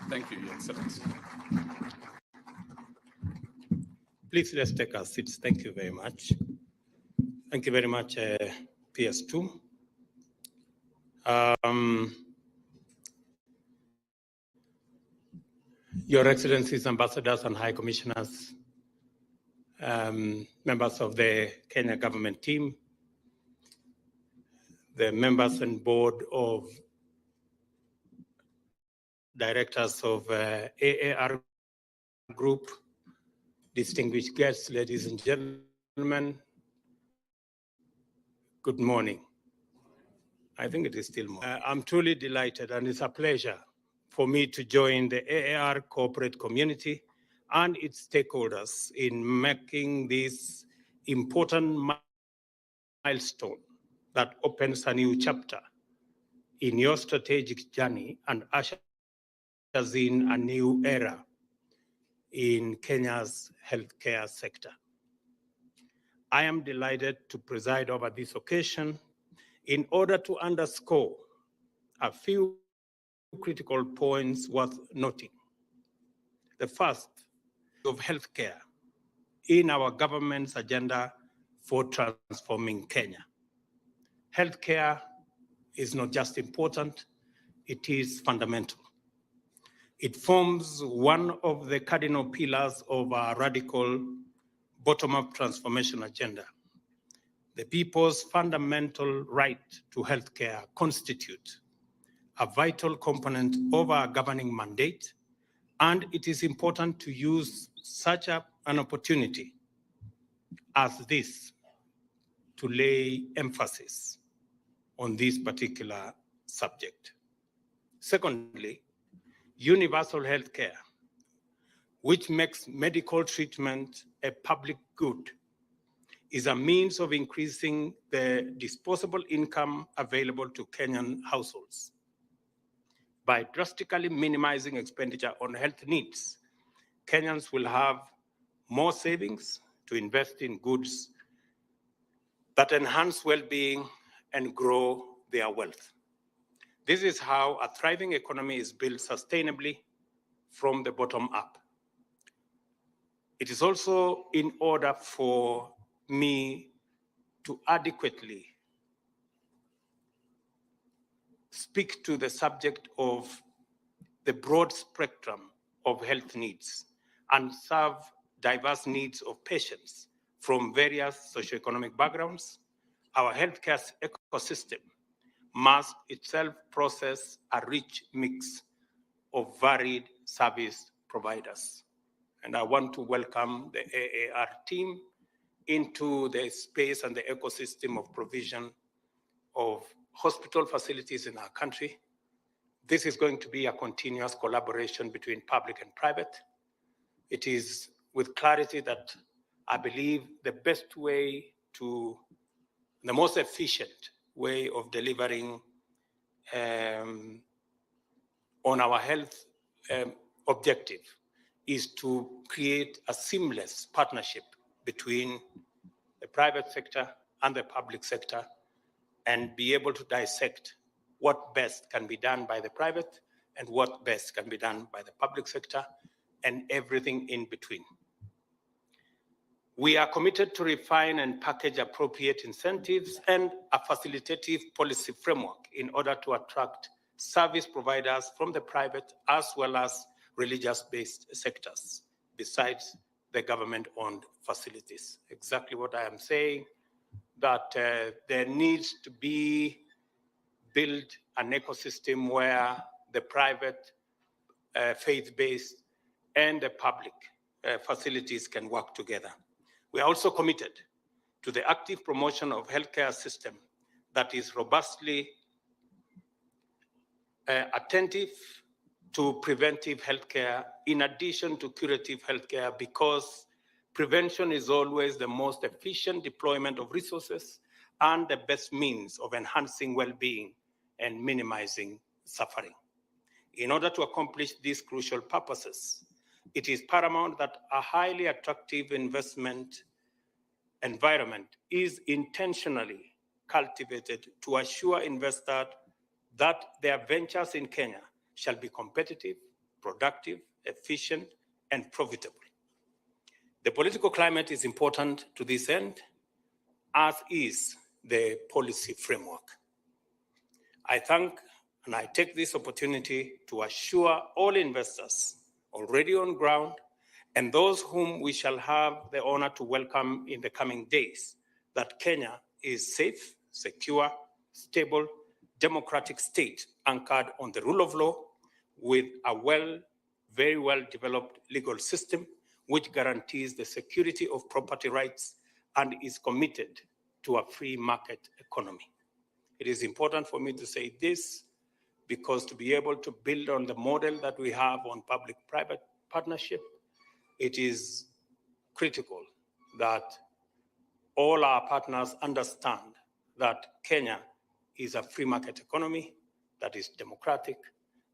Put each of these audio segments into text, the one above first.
Thank you, Your Excellency. Please, let's take our seats. Thank you very much. Thank you very much, PS2. Your Excellencies, Ambassadors and High Commissioners, members of the Kenya government team, the members and board of directors of AAR Group, distinguished guests, ladies and gentlemen, good morning. I think it is still morning. I'm truly delighted, and it's a pleasure for me to join the AAR corporate community and its stakeholders in making this important milestone that opens a new chapter in your strategic journey and ushers in a new era in Kenya's healthcare sector. I am delighted to preside over this occasion in order to underscore a few critical points worth noting. The first, of healthcare in our government's agenda for transforming Kenya. Healthcare is not just important, it is fundamental. It forms one of the cardinal pillars of our radical bottom-up transformation agenda. The people's fundamental right to healthcare constitute a vital component of our governing mandate, and it is important to use such an opportunity as this to lay emphasis on this particular subject. Secondly, universal healthcare, which makes medical treatment a public good, is a means of increasing the disposable income available to Kenyan households. By drastically minimizing expenditure on health needs, Kenyans will have more savings to invest in goods that enhance well-being and grow their wealth. This is how a thriving economy is built sustainably from the bottom up. It is also in order for me to adequately speak to the subject of the broad spectrum of health needs and serve diverse needs of patients from various socioeconomic backgrounds. Our healthcare ecosystem must itself process a rich mix of varied service providers. And I want to welcome the AAR team into the space and the ecosystem of provision of hospital facilities in our country. This is going to be a continuous collaboration between public and private. It is with clarity that I believe the best way to, the most efficient way of delivering on our health objective is to create a seamless partnership between the private sector and the public sector and be able to dissect what best can be done by the private and what best can be done by the public sector and everything in between. We are committed to refine and package appropriate incentives and a facilitative policy framework in order to attract service providers from the private as well as religious-based sectors, besides the government-owned facilities. Exactly what I am saying, that there needs to be built an ecosystem where the private, faith-based, and the public facilities can work together. We are also committed to the active promotion of healthcare system that is robustly attentive to preventive healthcare in addition to curative healthcare, because prevention is always the most efficient deployment of resources and the best means of enhancing well-being and minimizing suffering. In order to accomplish these crucial purposes, it is paramount that a highly attractive investment environment is intentionally cultivated to assure investors that their ventures in Kenya shall be competitive, productive, efficient, and profitable. The political climate is important to this end, as is the policy framework. I thank and I take this opportunity to assure all investors already on ground and those whom we shall have the honor to welcome in the coming days that Kenya is safe, secure, stable, democratic state anchored on the rule of law with a very well developed legal system which guarantees the security of property rights and is committed to a free market economy. It is important for me to say this because to be able to build on the model that we have on public-private partnership, it is critical that all our partners understand that Kenya is a free market economy that is democratic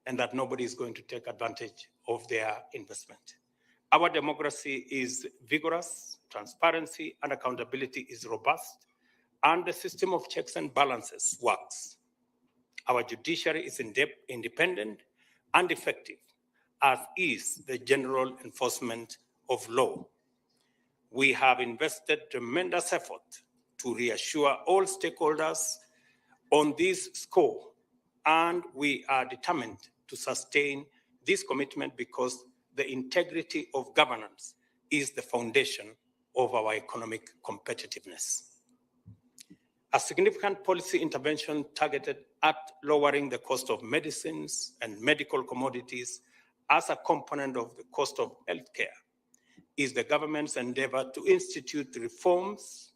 and that nobody is going to take advantage of their investment. Our democracy is vigorous, transparency and accountability is robust, and the system of checks and balances works. Our judiciary is independent and effective, as is the general enforcement of law. We have invested tremendous effort to reassure all stakeholders on this score, and we are determined to sustain this commitment because the integrity of governance is the foundation of our economic competitiveness. A significant policy intervention targeted at lowering the cost of medicines and medical commodities as a component of the cost of healthcare is the government's endeavor to institute reforms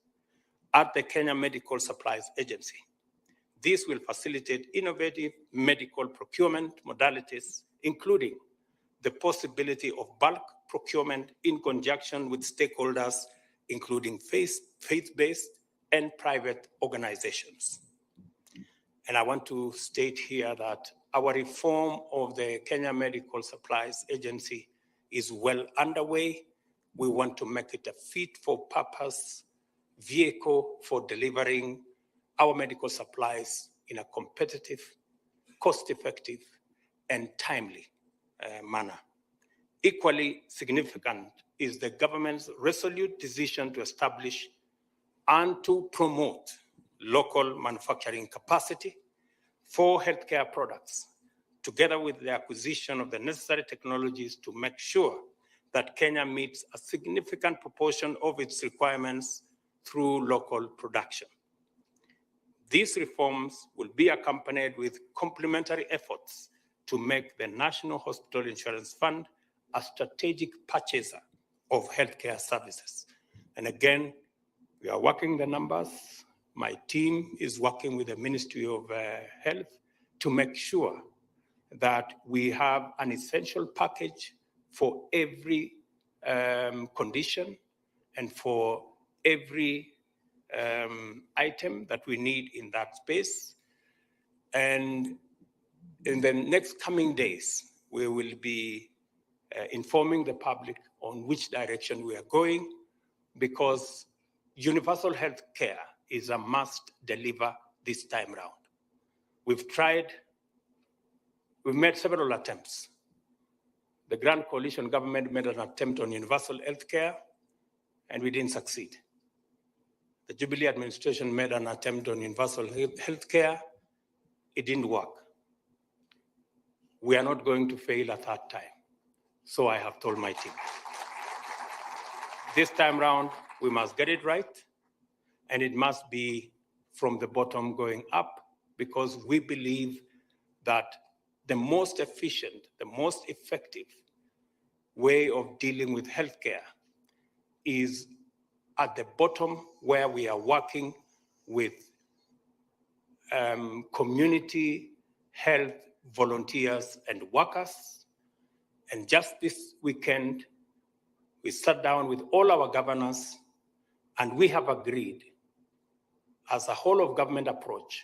at the Kenya Medical Supplies Agency. This will facilitate innovative medical procurement modalities, including the possibility of bulk procurement in conjunction with stakeholders, including faith-based and private organizations. And I want to state here that our reform of the Kenya Medical Supplies Agency is well underway. We want to make it a fit-for-purpose vehicle for delivering our medical supplies in a competitive, cost-effective, and timely manner. Equally significant is the government's resolute decision to establish and to promote local manufacturing capacity for healthcare products, together with the acquisition of the necessary technologies to make sure that Kenya meets a significant proportion of its requirements through local production. These reforms will be accompanied with complementary efforts to make the National Hospital Insurance Fund a strategic purchaser of healthcare services. And again, we are working the numbers. My team is working with the Ministry of Health to make sure that we have an essential package for every condition and for every item that we need in that space. And in the next coming days, we will be informing the public on which direction we are going, because universal health care is a must deliver this time round. We've made several attempts. The Grand Coalition government made an attempt on universal health care, and we didn't succeed. The Jubilee administration made an attempt on universal health care. It didn't work. We are not going to fail a third time. So I have told my team. This time round, we must get it right, and it must be from the bottom going up, because we believe that the most efficient, the most effective way of dealing with healthcare is at the bottom, where we are working with community health volunteers and workers. And just this weekend, we sat down with all our governors, and we have agreed as a whole of government approach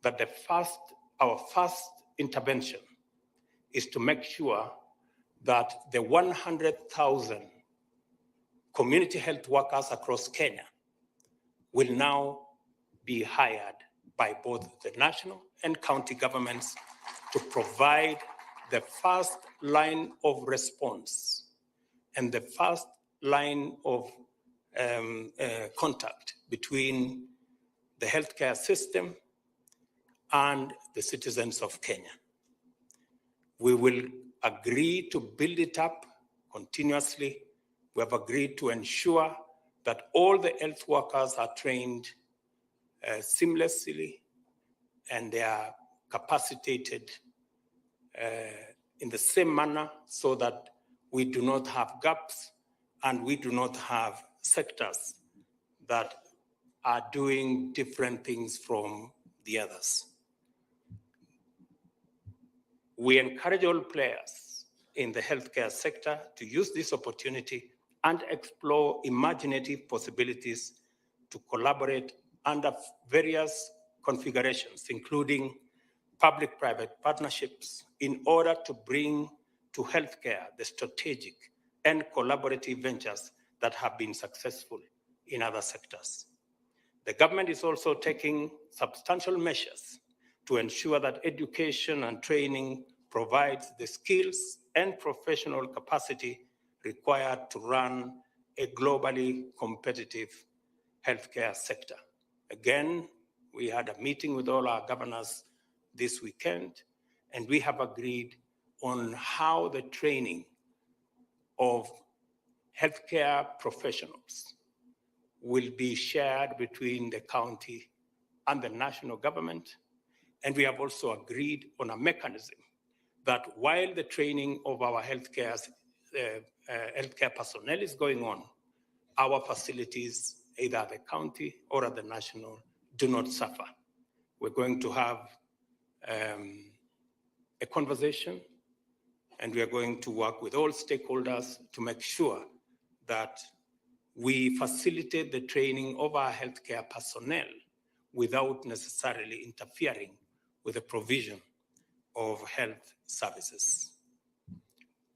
that our first intervention is to make sure that the 100,000 community health workers across Kenya will now be hired by both the national and county governments to provide the first line of response and the first line of contact between the healthcare system and the citizens of Kenya. We will agree to build it up continuously. We have agreed to ensure that all the health workers are trained seamlessly and they are capacitated in the same manner so that we do not have gaps and we do not have sectors that are doing different things from the others. We encourage all players in the healthcare sector to use this opportunity and explore imaginative possibilities to collaborate under various configurations, including public-private partnerships, in order to bring to healthcare the strategic and collaborative ventures that have been successful in other sectors. The government is also taking substantial measures to ensure that education and training provides the skills and professional capacity required to run a globally competitive healthcare sector. Again, we had a meeting with all our governors this weekend, and we have agreed on how the training of healthcare professionals will be shared between the county and the national government. And we have also agreed on a mechanism that while the training of our healthcare personnel is going on, our facilities, either at the county or at the national, do not suffer. We're going to have a conversation, and we are going to work with all stakeholders to make sure that we facilitate the training of our healthcare personnel without necessarily interfering with the provision of health services.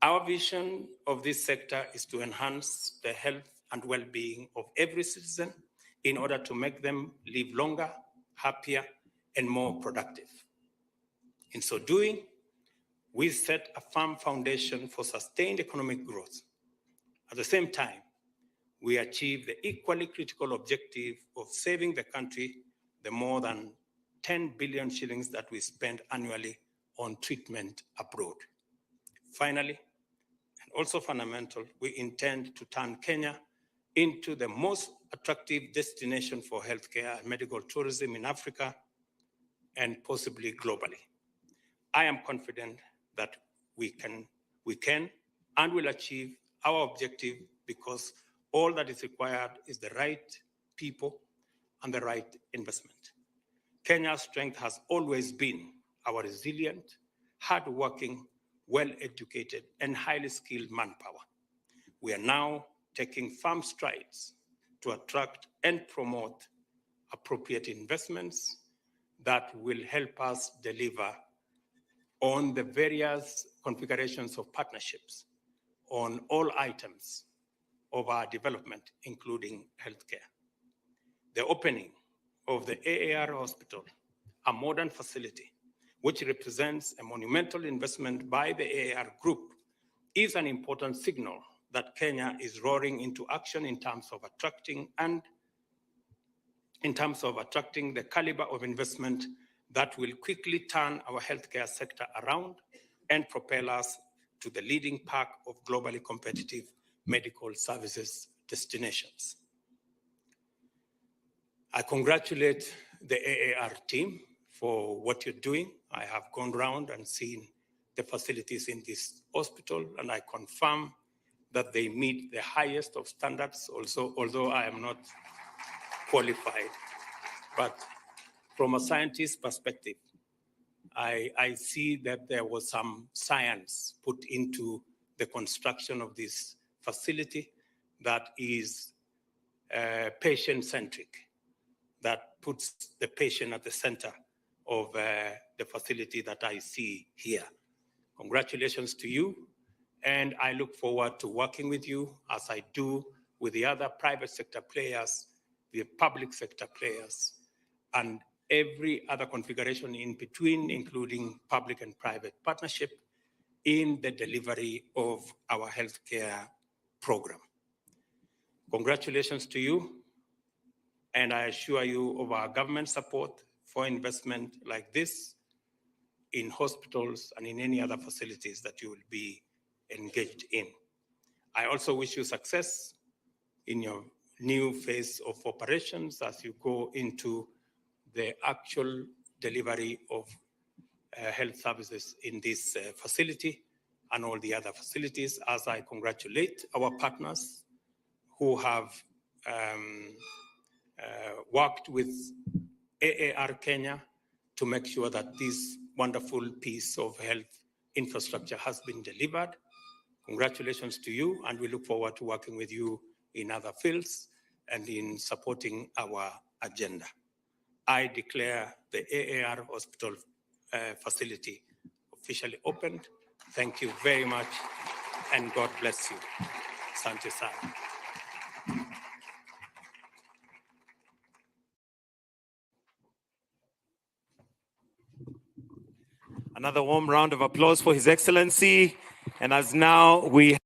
Our vision of this sector is to enhance the health and well-being of every citizen in order to make them live longer, happier, and more productive. In so doing, we set a firm foundation for sustained economic growth. At the same time, we achieve the equally critical objective of saving the country the more than 10 billion shillings that we spend annually on treatment abroad. Finally, and also fundamental, we intend to turn Kenya into the most attractive destination for healthcare and medical tourism in Africa and possibly globally. I am confident that we can and will achieve our objective because all that is required is the right people and the right investment. Kenya's strength has always been our resilient, hardworking, well-educated, and highly skilled manpower. We are now taking firm strides to attract and promote appropriate investments that will help us deliver on the various configurations of partnerships on all items of our development, including healthcare. The opening of the AAR Hospital, a modern facility which represents a monumental investment by the AAR Group, is an important signal that Kenya is roaring into action in terms of attracting the caliber of investment that will quickly turn our healthcare sector around and propel us to the leading pack of globally competitive medical services destinations. I congratulate the AAR team for what you're doing. I have gone around and seen the facilities in this hospital, and I confirm that they meet the highest of standards, also, although I am not qualified. But from a scientist's perspective, I see that there was some science put into the construction of this facility that is patient-centric, that puts the patient at the center of the facility that I see here. Congratulations to you, and I look forward to working with you as I do with the other private sector players, the public sector players, and every other configuration in between, including public and private partnership, in the delivery of our healthcare program. Congratulations to you, and I assure you of our government support for investment like this in hospitals and in any other facilities that you will be engaged in. I also wish you success in your new phase of operations as you go into the actual delivery of health services in this facility and all the other facilities, as I congratulate our partners who have worked with AAR Kenya to make sure that this wonderful piece of health infrastructure has been delivered. Congratulations to you, and we look forward to working with you in other fields and in supporting our agenda. I declare the AAR Hospital facility officially opened. Thank you very much, and God bless you. Asante sana. Another warm round of applause for His Excellency. And as now we